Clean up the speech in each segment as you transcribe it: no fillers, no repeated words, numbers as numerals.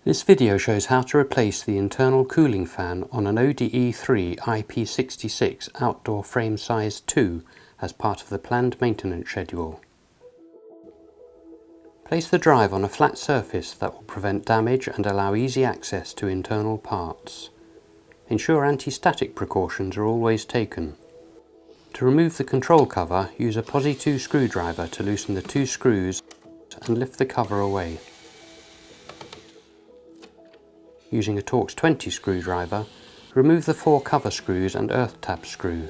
This video shows how to replace the internal cooling fan on an ODE 3 IP66 outdoor frame size 2 as part of the planned maintenance schedule. Place the drive on a flat surface that will prevent damage and allow easy access to internal parts. Ensure anti-static precautions are always taken. To remove the control cover, use a Posi 2 screwdriver to loosen the 2 screws and lift the cover away. Using a Torx 20 screwdriver, remove the 4 cover screws and earth tab screw.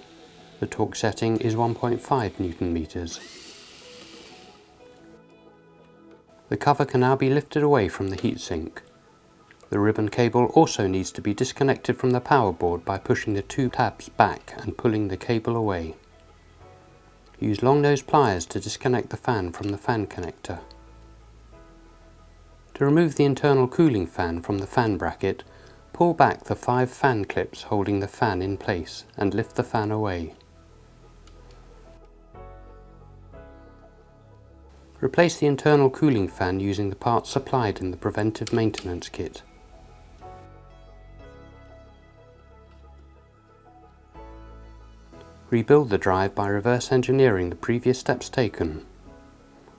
The torque setting is 1.5 Newton meters. The cover can now be lifted away from the heatsink. The ribbon cable also needs to be disconnected from the power board by pushing the 2 tabs back and pulling the cable away. Use long nose pliers to disconnect the fan from the fan connector. To remove the internal cooling fan from the fan bracket, pull back the 5 fan clips holding the fan in place and lift the fan away. Replace the internal cooling fan using the parts supplied in the Preventive maintenance kit. Rebuild the drive by reverse engineering the previous steps taken.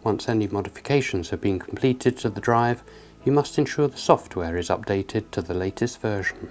Once any modifications have been completed to the drive, you must ensure the software is updated to the latest version.